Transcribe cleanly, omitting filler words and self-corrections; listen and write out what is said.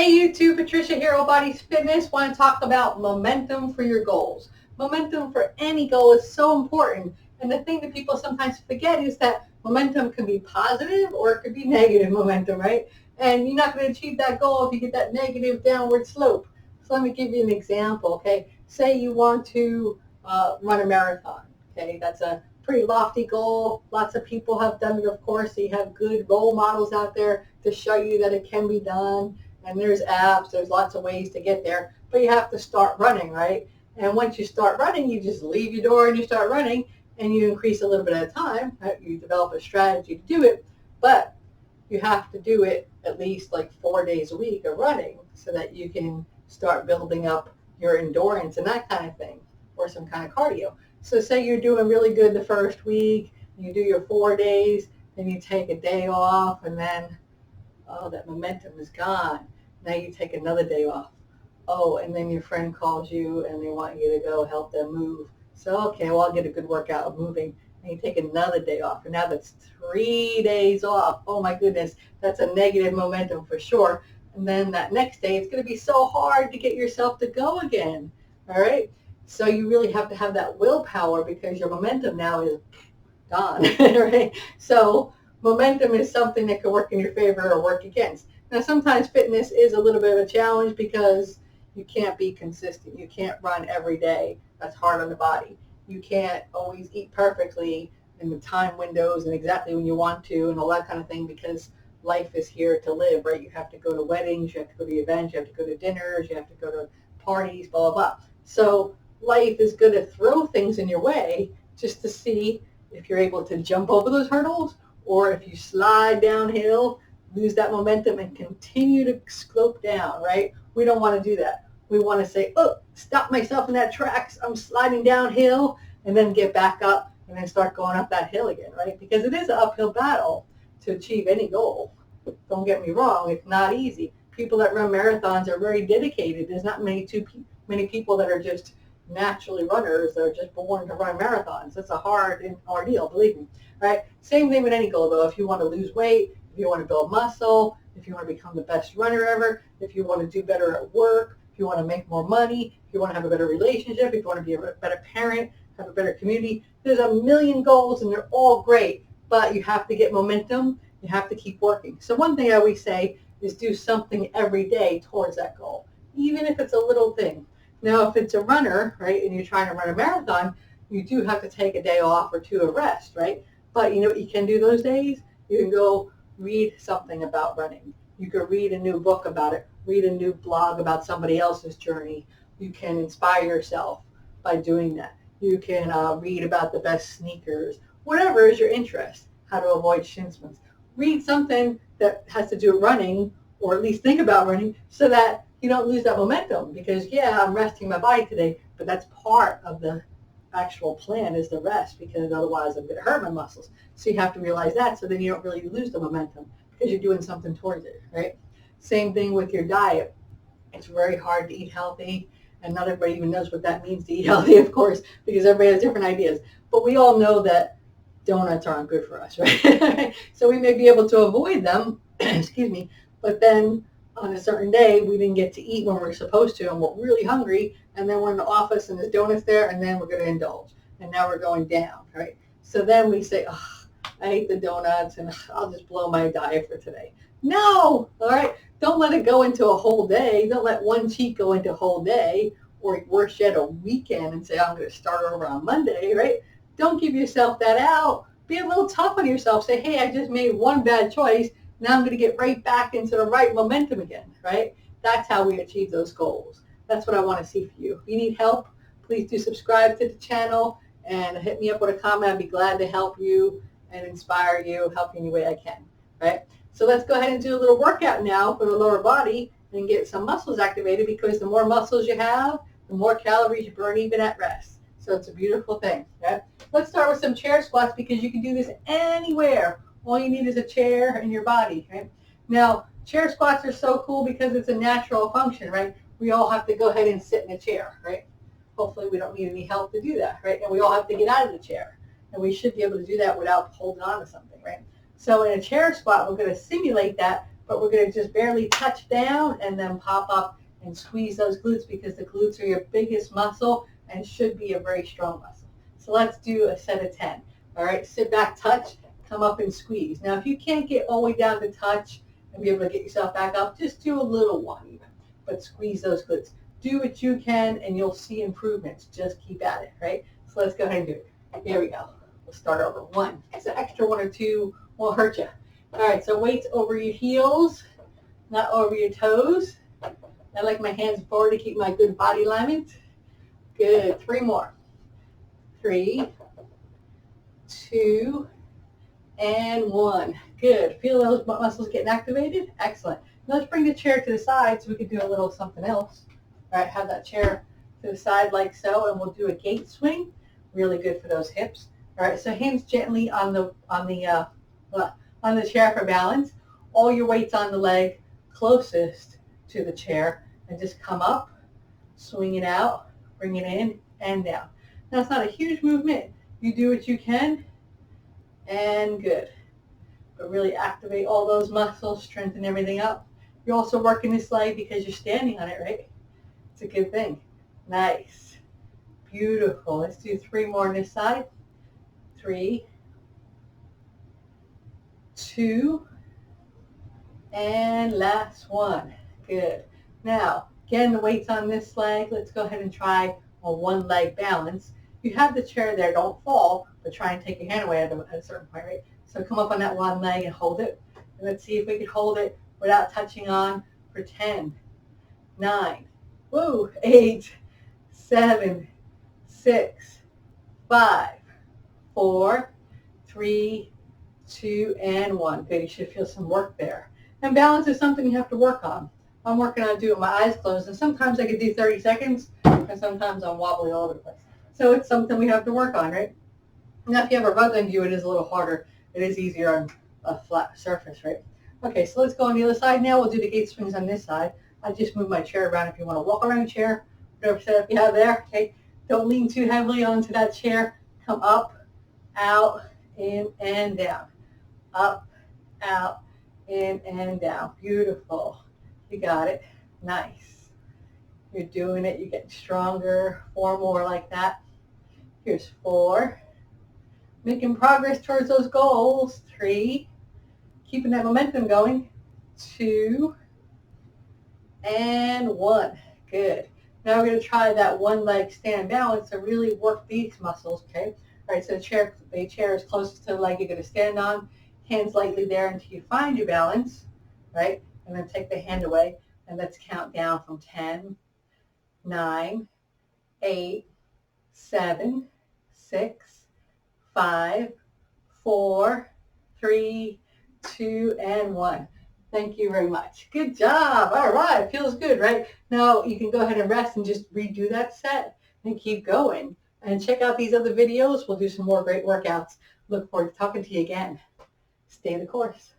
Hey YouTube, Patricia here, All Bodies Fitness. Want to talk about momentum for your goals. Momentum for any goal is so important. And the thing that people sometimes forget is that momentum can be positive or it could be negative momentum, right? And you're not going to achieve that goal if you get that negative downward slope. So let me give you an example, okay? Say you want to run a marathon, okay? That's a pretty lofty goal. Lots of people have done it, of course. So you have good role models out there to show you that it can be done. And there's apps, there's lots of ways to get there, but you have to start running, right? And once you start running, you just leave your door and you start running and you increase a little bit at a time, right? You develop a strategy to do it, but you have to do it at least like 4 days a week of running so that you can start building up your endurance and that kind of thing, or some kind of cardio. So say you're doing really good the first week, you do your 4 days, then you take a day off, and then, oh, that momentum is gone. Now you take another day off. Oh, and then your friend calls you and they want you to go help them move. So, okay, well, I'll get a good workout of moving. And you take another day off. And now that's 3 days off. Oh, my goodness. That's a negative momentum for sure. And then that next day, it's going to be so hard to get yourself to go again. All right? So you really have to have that willpower because your momentum now is gone. Right? So momentum is something that can work in your favor or work against. Now, sometimes fitness is a little bit of a challenge because you can't be consistent. You can't run every day. That's hard on the body. You can't always eat perfectly in the time windows and exactly when you want to and all that kind of thing because life is here to live, right? You have to go to weddings, you have to go to events, you have to go to dinners, you have to go to parties, blah, blah, blah. So life is going to throw things in your way just to see if you're able to jump over those hurdles or if you slide downhill, lose that momentum and continue to slope down, right? We don't want to do that. We want to say, oh, stop myself in that tracks. I'm sliding downhill and then get back up and then start going up that hill again, right? Because it is an uphill battle to achieve any goal. Don't get me wrong. It's not easy. People that run marathons are very dedicated. There's not many people that are just naturally runners. They're just born to run marathons. It's a hard ordeal, believe me, right? Same thing with any goal, though. If you want to lose weight, if you want to build muscle, if you want to become the best runner ever, if you want to do better at work, if you want to make more money, if you want to have a better relationship, if you want to be a better parent, have a better community, there's a million goals and they're all great, but you have to get momentum. You have to keep working. So one thing I always say is do something every day towards that goal, even if it's a little thing. Now, if it's a runner, right, and you're trying to run a marathon, you do have to take a day off or two of rest, right? But you know what you can do those days? You can go read something about running. You can read a new book about it, read a new blog about somebody else's journey. You can inspire yourself by doing that. You can read about the best sneakers, whatever is your interest, how to avoid shin splints. Read something that has to do with running, or at least think about running, so that you don't lose that momentum. Because, yeah, I'm resting my body today, but that's part of the actual plan is the rest, because otherwise I'm going to hurt my muscles. So you have to realize that, so then you don't really lose the momentum because you're doing something towards it, right? Same thing with your diet. It's very hard to eat healthy, and not everybody even knows what that means to eat healthy, of course, because everybody has different ideas. But we all know that donuts aren't good for us, right? So we may be able to avoid them, excuse me, but then on a certain day, we didn't get to eat when we're supposed to, and we're really hungry, and then we're in the office, and there's donuts there, and then we're going to indulge, and now we're going down, right? So then we say, oh, I ate the donuts, and I'll just blow my diet for today. No, all right? Don't let it go into a whole day. Don't let one cheat go into a whole day, or worse yet, a weekend, and say, I'm going to start over on Monday, right? Don't give yourself that out. Be a little tough on yourself. Say, hey, I just made one bad choice. Now I'm going to get right back into the right momentum again, right? That's how we achieve those goals. That's what I want to see for you. If you need help, please do subscribe to the channel and hit me up with a comment. I'd be glad to help you and inspire you, help you any way I can, right? So let's go ahead and do a little workout now for the lower body and get some muscles activated, because the more muscles you have, the more calories you burn even at rest. So it's a beautiful thing, okay? Let's start with some chair squats, because you can do this anywhere. All you need is a chair in your body, right? Now, chair squats are so cool because it's a natural function, right? We all have to go ahead and sit in a chair, right? Hopefully we don't need any help to do that, right? And we all have to get out of the chair. And we should be able to do that without holding on to something, right? So in a chair squat, we're going to simulate that but we're going to just barely touch down and then pop up and squeeze those glutes because the glutes are your biggest muscle and should be a very strong muscle. So let's do a set of 10. All right, sit back, touch, come up and squeeze. Now, if you can't get all the way down to touch and be able to get yourself back up, just do a little one even, but squeeze those glutes. Do what you can and you'll see improvements. Just keep at it, right? So let's go ahead and do it. Here we go. We'll start over. One. It's an extra one or two won't hurt you. All right, so weights over your heels, not over your toes. I like my hands forward to keep my good body alignment. Good. 3 more. 3, 2, and 1. Good. Feel those muscles getting activated? Excellent. Now let's bring the chair to the side so we can do a little something else. All right, have that chair to the side like so, and we'll do a gate swing. Really good for those hips. All right, so hands gently on the chair for balance. All your weight's on the leg closest to the chair, and just come up, swing it out, bring it in and down. Now it's not a huge movement. You do what you can, and good. But really activate all those muscles, strengthen everything up. You're also working this leg because you're standing on it, right? It's a good thing. Nice. Beautiful. Let's do 3 more on this side. 3, 2, and last one. Good. Now, again, the weight's on this leg. Let's go ahead and try a one leg balance. You have the chair there, don't fall, but try and take your hand away at a certain point, right? So come up on that one leg and hold it. And let's see if we can hold it without touching on for 10, 9, 8, 7, 6, 5, 4, 3, 2, and 1. Good, you should feel some work there. And balance is something you have to work on. I'm working on doing my eyes closed, and sometimes I can do 30 seconds, and sometimes I'm wobbly all over the place. So it's something we have to work on, right? Now, if you have a rug under you, it is a little harder. It is easier on a flat surface, right? Okay, so let's go on the other side now. We'll do the gate swings on this side. I just move my chair around if you want to walk around the chair, whatever setup you have there, okay? Don't lean too heavily onto that chair. Come up, out, in, and down. Up, out, in, and down. Beautiful. You got it. Nice. You're doing it. You're getting stronger. 4 more like that. Here's 4. Making progress towards those goals. 3. Keeping that momentum going. 2. And 1. Good. Now we're going to try that one leg stand balance to really work these muscles, okay? All right, so the chair is closest to the leg you're going to stand on. Hands lightly there until you find your balance, right? And then take the hand away, and let's count down from 10, 9, 8, 7, 6, 5, 4, 3, 2, and 1. Thank you very much. Good job. All right. Feels good, right? Now you can go ahead and rest and just redo that set and keep going. And check out these other videos. We'll do some more great workouts. Look forward to talking to you again. Stay the course.